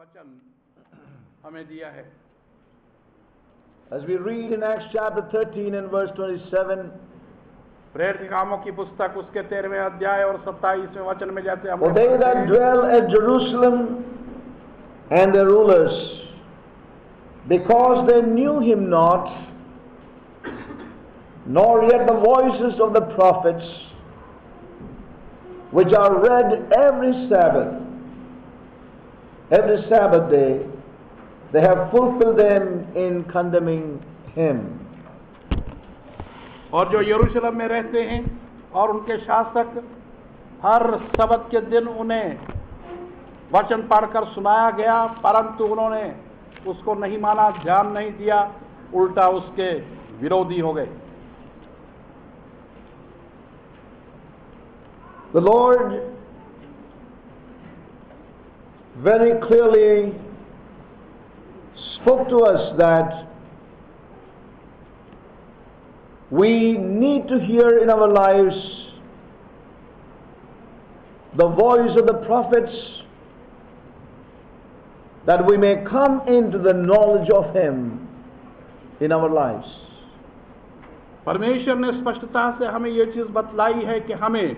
वचन हमें दिया है। As we read in Acts chapter 13 and verse 27, प्रेरित कामों की पुस्तक उसके 13वें अध्याय और 27वें वचन में जैसे हम for they that dwell at Jerusalem and their rulers, because they knew him not, nor yet the voices of the prophets, which are read every Sabbath day, they have fulfilled them in condemning him. और जो यरूशलेम में रहते हैं और उनके शासक हर सबत के दिन उन्हें वचन पढ़कर सुनाया गया, परंतु उन्होंने उसको नहीं माना, ध्यान नहीं दिया, उल्टा उसके विरोधी हो गए। The Lord very clearly spoke to us that we need to hear in our lives the voice of the prophets, that we may come into the knowledge of him in our lives. परमेश्वर ने स्पष्टता से हमें ये चीज बतलाई है कि हमें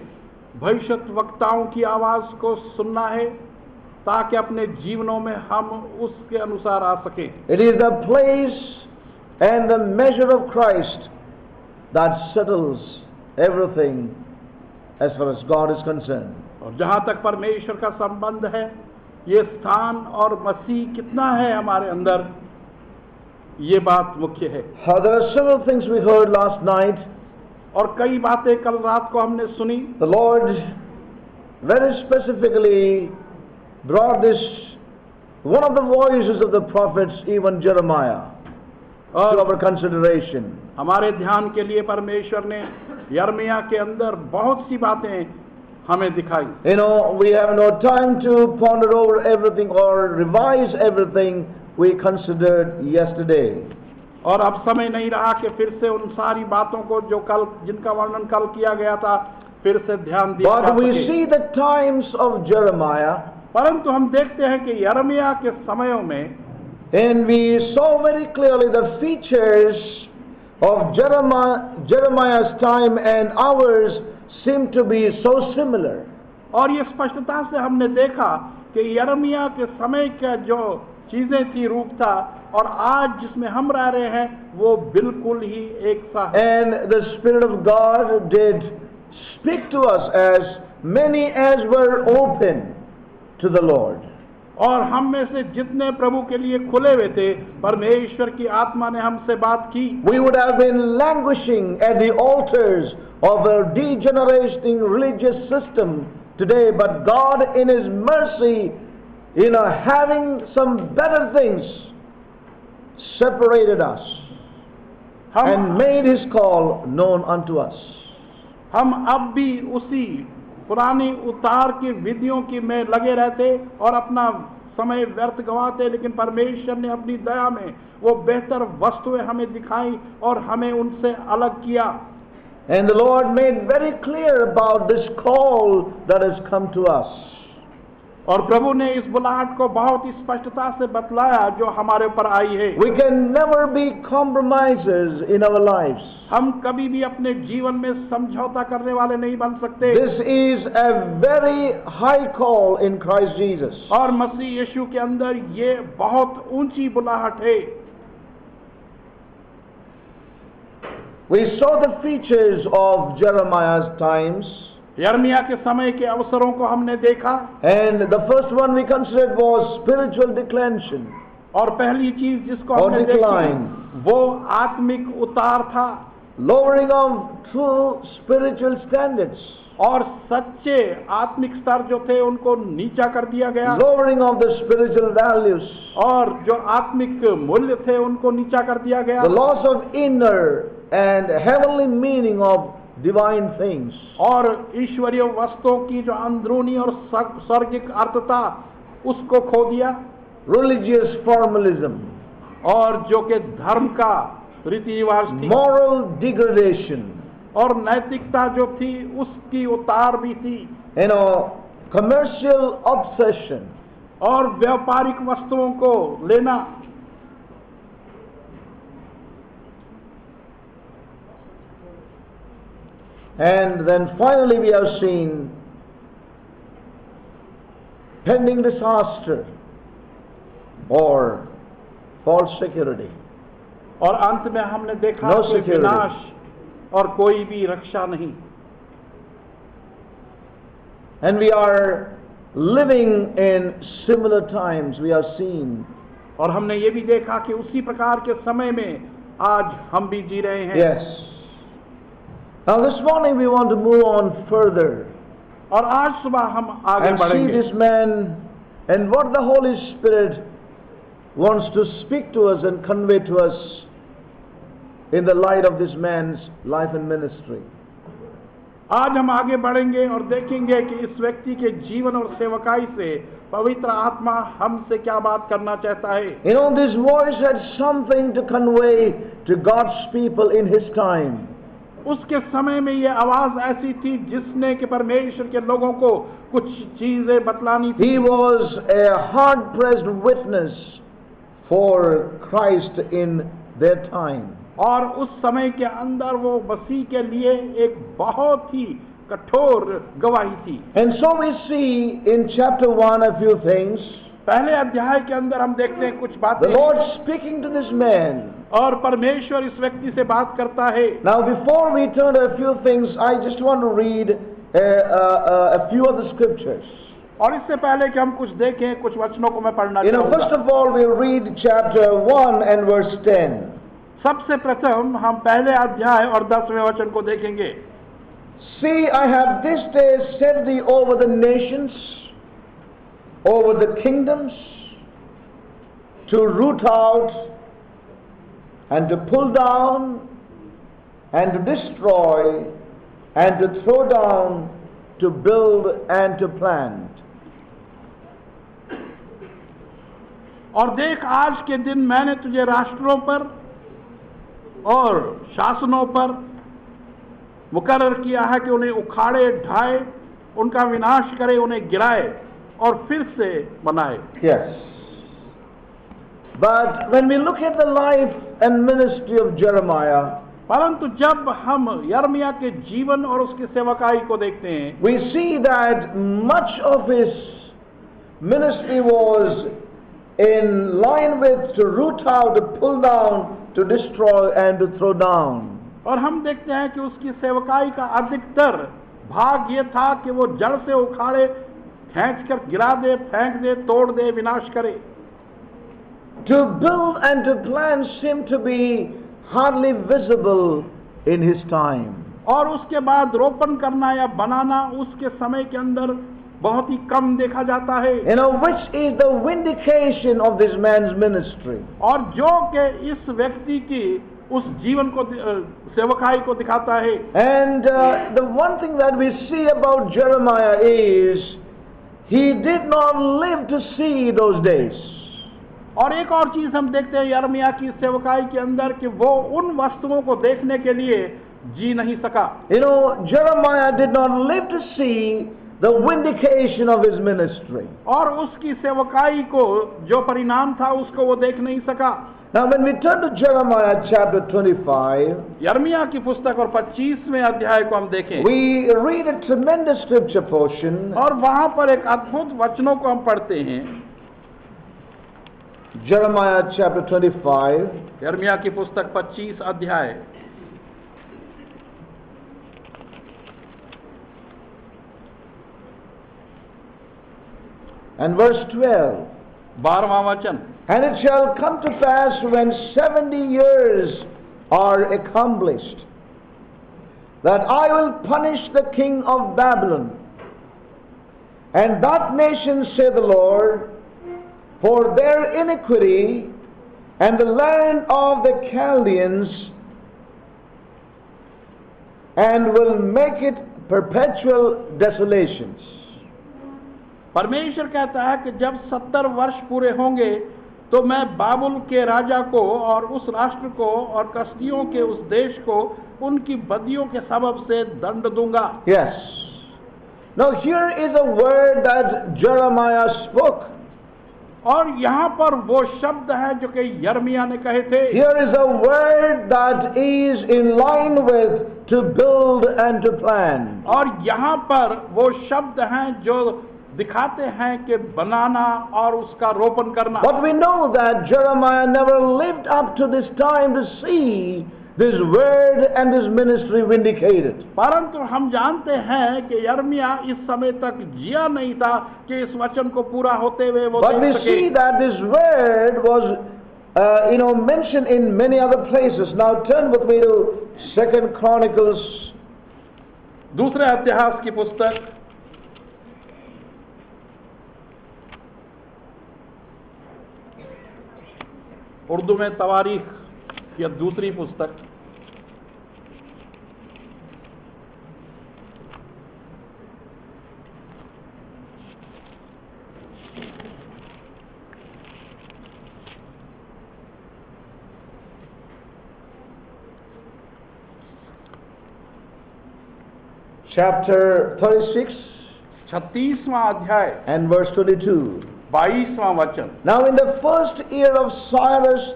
भविष्यत वक्ताओं की आवाज को सुनना है ताकि अपने जीवनों में हम उसके अनुसार आ सकें। It is the place and the measure of Christ that settles everything as far as God is concerned. और जहां तक परमेश्वर का संबंध है, ये स्थान और मसीह कितना है हमारे अंदर, ये बात मुख्य है। There are several things we heard last night. और कई बातें कल रात को हमने सुनी। The Lord very specifically brought this, one of the voices of the prophets, even Jeremiah, to our consideration. हमारे ध्यान के लिए परमेश्वर ने यर्मिया के अंदर बहुत सी बातें हमें दिखाई। You know, we have no time to ponder over everything or revise everything we considered yesterday. और अब समय नहीं रहा कि फिर से उन सारी बातों को जो कल, जिनका वर्णन कल किया गया था, फिर से ध्यान दिया जा But we सके। see the times of Jeremiah, परंतु हम देखते हैं कि यर्मिया के समयों में, and we saw very clearly the features of Jeremiah's time and ours seem to be so similar. और ये स्पष्टता से हमने देखा कि यर्मिया के समय का जो चीजें थी, रूप था, और आज जिसमें हम रह रहे हैं वो बिल्कुल ही एक सा है। And the Spirit of God did speak to us, as many as were open to the Lord. और हम में से जितने प्रभु के लिए खुले हुए थे, परमेश्वर की आत्मा ने हमसे बात की। We would have been languishing at the altars of a degenerating religious system today, but God in His mercy, having some better things, separated us and made His call known unto us. हम अब भी उसी पुरानी उतार की विधियों की में लगे रहते और अपना समय व्यर्थ गंवाते, लेकिन परमेश्वर ने अपनी दया में वो बेहतर वस्तुएं हमें दिखाई और हमें उनसे अलग किया। And the Lord made very clear about this call that has come to us. और प्रभु ने इस बुलाहट को बहुत ही स्पष्टता से बतलाया जो हमारे ऊपर आई है। We can never be compromisers in our lives. हम कभी भी अपने जीवन में समझौता करने वाले नहीं बन सकते। This is a very high call in Christ Jesus. और मसीह यीशु के अंदर ये बहुत ऊंची बुलाहट है। We saw the features of Jeremiah's times. यर्मिया के समय के अवसरों को हमने देखा। And the first one we considered was spiritual declension. और पहली चीज जिसको हमने देखी वो आत्मिक उतार था। Lowering of true spiritual standards. और सच्चे आत्मिक स्तर जो थे उनको नीचा कर दिया गया। Lowering of the spiritual values. और जो आत्मिक मूल्य थे उनको नीचा कर दिया गया। The loss of inner and heavenly meaning of divine things. और ईश्वरीय वस्तुओं की जो अंदरूनी और स्वर्गिक अर्थ था उसको खो दिया। Religious formalism. और जो कि धर्म का रीति रिवाज थी। Moral degradation. और नैतिकता जो थी उसकी उतार भी थी। Commercial obsession. और व्यापारिक वस्तुओं को लेना। And then finally we have seen pending disaster or false security. और अंत में हमने देखा No कि security. विनाश और कोई भी रक्षा नहीं। And we are living in similar times, we have seen. और हमने ये भी देखा कि उसी प्रकार के समय में आज हम भी जी रहे हैं। Yes. Now this morning we want to move on further और आज सुबह हम आगे and see बढ़ेंगे this man and what the Holy Spirit wants to speak to us and convey to us in the light of this man's life and ministry. आज हम आगे बढ़ेंगे और देखेंगे कि इस व्यक्ति के जीवन और सेवकाई से पवित्र आत्मा हमसे क्या बात करना चाहता है। You know, this voice had something to convey to God's people in his time. उसके समय में ये आवाज ऐसी थी जिसने कि परमेश्वर के लोगों को कुछ चीजें बतलानी थी। He was a hard-pressed witness for Christ in their time. और उस समय के अंदर वो मसीह के लिए एक बहुत ही कठोर गवाही थी। And so we see in chapter 1 a few things. पहले अध्याय के अंदर हम देखते हैं कुछ The बातें Lord speaking to this man. और परमेश्वर इस व्यक्ति से बात करता है। Now before we turn to a few things, I just want to read a few of the scriptures. और इससे पहले कि हम कुछ देखें, कुछ वचनों को मैं पढ़ना You know, first चाहूंगा। of all, we'll read chapter 1 and verse 10. सबसे प्रथम हम पहले अध्याय और 10वें वचन को देखेंगे। See, I have this day set thee over the nations, over the kingdoms, to root out and to pull down and to destroy and to throw down, to build and to plant. और देख, आज के दिन मैंने तुझे राष्ट्रों पर और शासनों पर मुकर्रर किया है कि उन्हें उखाड़े, ढाए, उनका विनाश करे, उन्हें गिराए और फिर से बनाए। Yes. But when we look at the life and ministry of Jeremiah, परंतु जब हम यर्मिया के जीवन और उसकी सेवकाई को देखते हैं, we see that much of his ministry was in line with to root out, to pull down, to destroy and to throw down. और हम देखते हैं कि उसकी सेवकाई का अधिकतर भाग ये था कि वो जड़ से उखाड़े, खींचकर गिरा दे, फेंक दे, तोड़ दे, विनाश करे। To build and to plant seemed to be hardly visible in his time. और उसके बाद रोपण करना या बनाना उसके समय के अंदर बहुत ही कम देखा जाता है। You know, which is the vindication of this man's ministry. और जो कि इस व्यक्ति की उस जीवन को सेवकाई को दिखाता है। And the one thing that we see about Jeremiah is he did not live to see those days. और एक और चीज हम देखते हैं यर्मिया की सेवकाई के अंदर कि वो उन वस्तुओं को देखने के लिए जी नहीं सका। You know, Jeremiah did not live to see the vindication of his ministry. और उसकी सेवकाई को जो परिणाम था उसको वो देख नहीं सका। Now when we turn to Jeremiah chapter 25, यर्मिया की पुस्तक और 25वें अध्याय को हम देखें, we read a tremendous scripture portion. और वहां पर एक अद्भुत वचनों को हम पढ़ते हैं। Jeremiah chapter 25 यर्मिया की पुस्तक 25 अध्याय and verse 12. 12वां वचन। And it shall come to pass when 70 years are accomplished, that I will punish the king of Babylon and that nation, saith the Lord, for their iniquity, and the land of the Chaldeans, and will make it perpetual desolations. परमेश्वर कहता है कि जब 70 वर्ष पूरे होंगे तो मैं बाबुल के राजा को और उस राष्ट्र को और कसदियों के उस देश को उनकी बदियों के सबब से दंड दूंगा। Yes. Now here is a word that Jeremiah spoke. और यहाँ पर वो शब्द हैं जो कि यर्मिया ने कहे थे। Here is a word that is in line with to build and to plan. और यहाँ पर वो शब्द हैं जो दिखाते हैं कि बनाना और उसका रोपण करना। But we know that Jeremiah never lived up to this time to see this word and this ministry vindicated. परंतु हम जानते हैं कि यर्मिया इस समय तक जिया नहीं था कि इस वचन को पूरा होते हुए वो But we देख see सके। that this word was mentioned in many other places. Now turn with me to 2 Chronicles. दूसरे इतिहास की पुस्तक उर्दू में तवारीख या दूसरी पुस्तक Chapter 36 36वां अध्याय and verse 22. 22वां वचन। Now in the first year of Cyrus,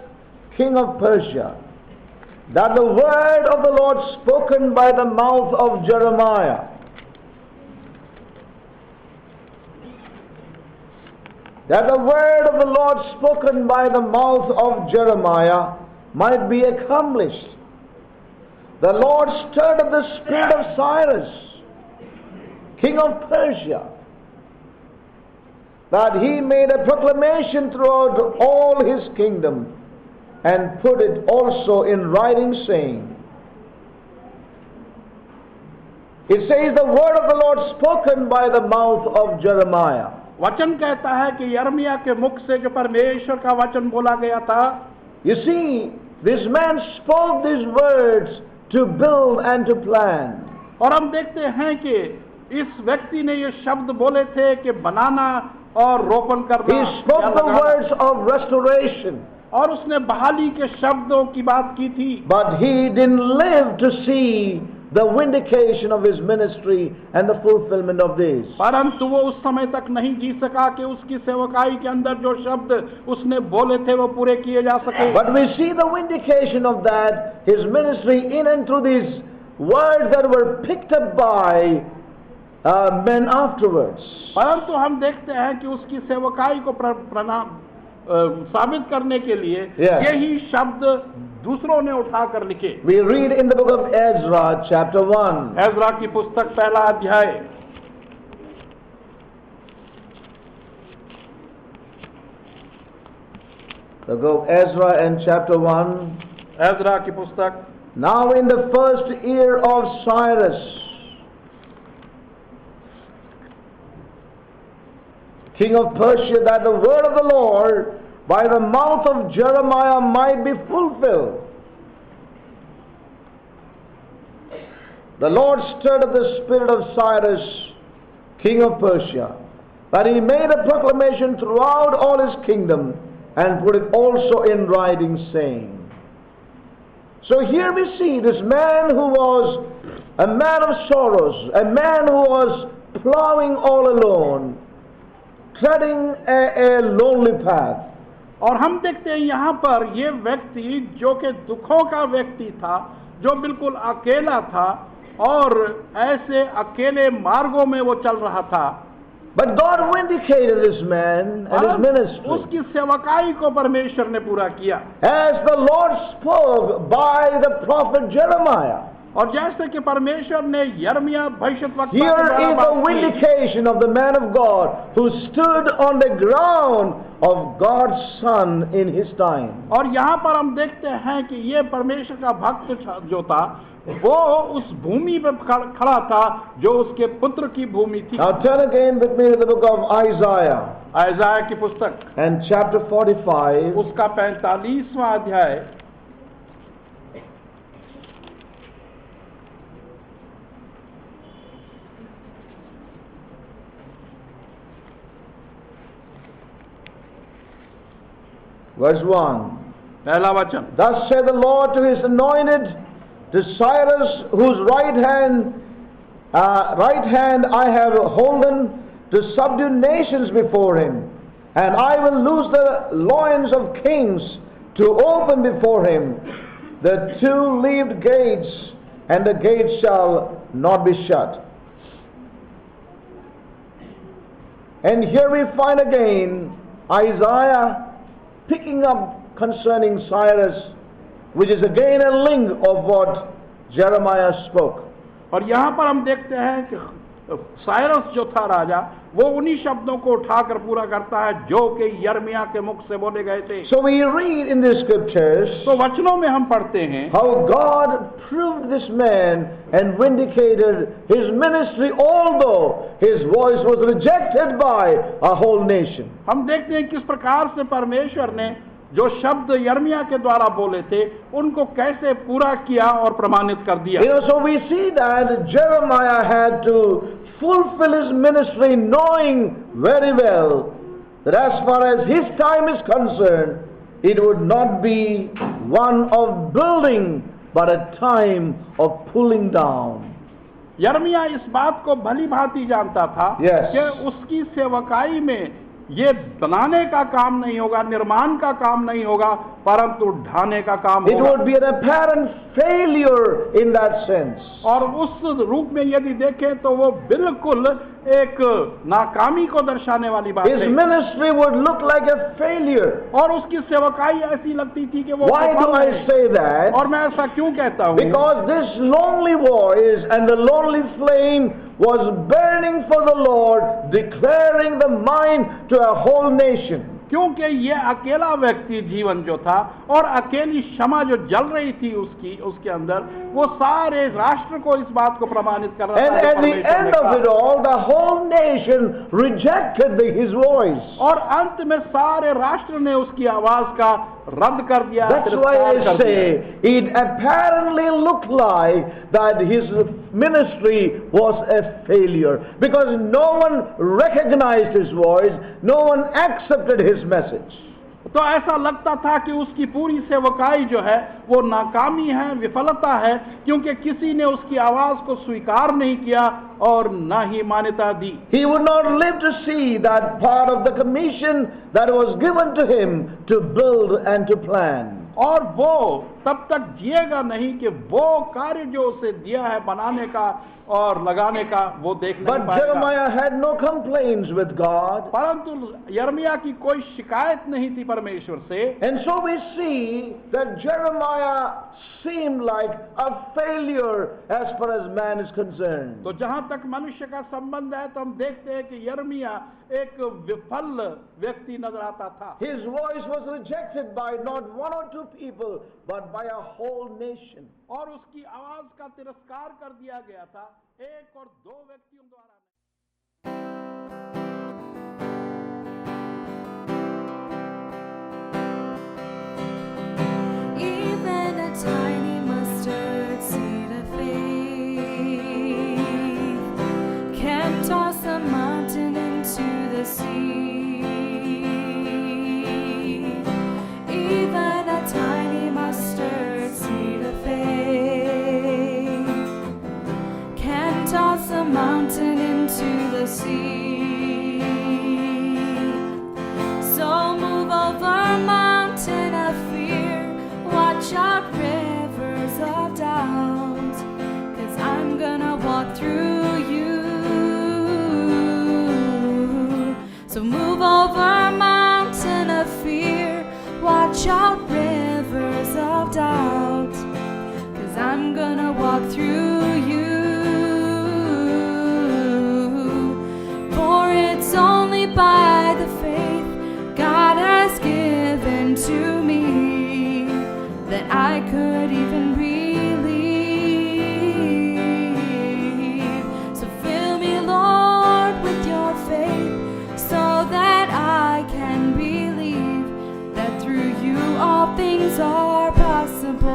king of Persia, that the word of the Lord spoken by the mouth of Jeremiah, that the word of the Lord spoken by the mouth of Jeremiah might be accomplished. The Lord stirred up the spirit of Cyrus, king of Persia, that he made a proclamation throughout all his kingdom, and put it also in writing, saying, it says, the word of the Lord spoken by the mouth of Jeremiah. वचन कहता है कि यर्मिया के मुख से जो परमेश्वर का वचन बोला गया था। You see, this man spoke these words to build and to plan. और हम देखते हैं कि इस व्यक्ति ने ये शब्द बोले थे कि बनाना और रोपण करना। He spoke the words of restoration. और उसने बहाली के शब्दों की बात की थी। But he didn't live to see the vindication of his ministry and the fulfillment of this. परंतु वो उस समय तक नहीं जी सका कि उसकी सेवकाई के अंदर जो शब्द उसने बोले थे वो पूरे किए जा सके। But we see the vindication of that, his ministry in and through these words that were picked up by men afterwards. परंतु हम देखते हैं कि उसकी सेवकाई को साबित करने के लिए Yes. यही शब्द दूसरों ने उठाकर लिखे। We read in the book of Ezra, chapter 1. Ezra की पुस्तक पहला अध्याय The book of Ezra and chapter 1. Ezra की पुस्तक। Now in the first year of Cyrus, king of Persia, that the word of the Lord by the mouth of Jeremiah might be fulfilled. The Lord stirred up the spirit of Cyrus, king of Persia, that he made a proclamation throughout all his kingdom, and put it also in writing, saying. So here we see this man who was a man of sorrows, a man who was plowing all alone, treading a lonely path. और हम देखते हैं यहाँ पर ये व्यक्ति जो कि दुखों का व्यक्ति था, जो बिल्कुल अकेला था और ऐसे अकेले मार्गों में वो चल रहा था। But God vindicated this man and his ministry. उसकी सेवकाई को परमेश्वर ने पूरा किया। As the Lord spoke by the prophet Jeremiah. और जैसे कि परमेश्वर ने यर्मिया भविष्यद्वक्ता Here के द्वारा is बात the की। vindication of the man of God who stood on the ground of God's Son in his time. और यहाँ पर हम देखते हैं कि ये परमेश्वर का भक्त जो था वो उस भूमि पर खड़ा था जो उसके पुत्र की भूमि थी। Now turn again with me to the book of Isaiah आइज़ाया की पुस्तक and chapter 45. उसका 45वां अध्याय Verse 1. पहला वचन। Thus said the Lord to his anointed, to Cyrus, whose right hand I have holden, to subdue nations before him, And I will loose the loins of kings to open before him the two-leaved gates, and the gates shall not be shut. And here we find again Isaiah picking up concerning Cyrus, which is again a link of what Jeremiah spoke. और यहाँ पर हम देखते हैं कि Cyrus जो था राजा, वो उन्हीं शब्दों को उठाकर पूरा करता है जो कि यिर्मयाह के मुख से बोले गए थे। So we read in the scriptures तो वचनों में हम पढ़ते हैं how God proved this man and vindicated his ministry, although his voice was rejected by a whole nation. हम देखते हैं किस प्रकार से परमेश्वर ने जो शब्द यिर्मयाह के द्वारा बोले थे उनको कैसे पूरा किया और प्रमाणित कर दिया। So we see that Jeremiah had to fulfill his ministry knowing very well that as far as his time is concerned, it would not be one of building but a time of pulling down. यिर्मयाह इस बात को भली भांति जानता था Yes. कि उसकी सेवकाई में ये बनाने का काम नहीं होगा, निर्माण का काम नहीं होगा, परंतु ढाने का काम It होगा। would be an apparent failure in that sense. और उस रूप में यदि देखें तो वो बिल्कुल एक नाकामी को दर्शाने वाली बात His है ministry would look like a failure. और उसकी सेवकाई ऐसी लगती थी कि वो Why do सफल I है। say that? और मैं ऐसा क्यों कहता हूँ? Because this lonely voice and the lonely flame was burning for the Lord, declaring the mind to a whole nation. क्योंकि ये अकेला व्यक्ति जीवन जो था और अकेली क्षमा जो जल रही थी उसके अंदर, वो सारे राष्ट्र को इस बात को प्रमाणित कर रहा And था। at the end of it all, the whole nation rejected his voice. और अंत में सारे राष्ट्र ने उसकी आवाज का रद्द कर दिया। That's why I say it apparently looked like that his ministry was a failure, because no one recognized his voice, no one accepted his message. तो ऐसा लगता था कि उसकी पूरी सेवकाई जो है वो नाकामी है, विफलता है, क्योंकि किसी ने उसकी आवाज को स्वीकार नहीं किया और ना ही मान्यता दी। He would not live to see that part of the commission that was given to him to build and to plan. और वो तब तक जिएगा नहीं कि वो कार्य जो उसे दिया है बनाने का और लगाने का वो देख नहीं But पाएगा। Jeremiah had no complaints with God. परंतु यिर्मयाह की कोई शिकायत नहीं थी परमेश्वर से। And so we see that Jeremiah seemed like a failure as far as man is concerned. तो जहां तक मनुष्य का संबंध है तो हम देखते हैं कि यिर्मयाह एक विफल व्यक्ति नजर आता था। His voice was rejected by not one or two people, but by a whole nation. और उसकी आवाज का तिरस्कार कर दिया गया था, एक और दो व्यक्तियों द्वारा। Even a tiny mustard seed of faith can toss a mountain into the sea. Even a tiny mustard seed of faith can toss a mountain into the sea. So move over, mountain of fear, watch out, rivers of doubt, 'cause I'm gonna walk through you. So move over, mountain of fear, watch out, rivers of doubt, 'cause I'm gonna walk through you. For it's only by the faith God has given to me that I could even believe. So fill me, Lord, with your faith, so that I can believe that through you all things are possible.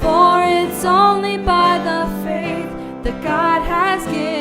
For it's only by the faith that God has given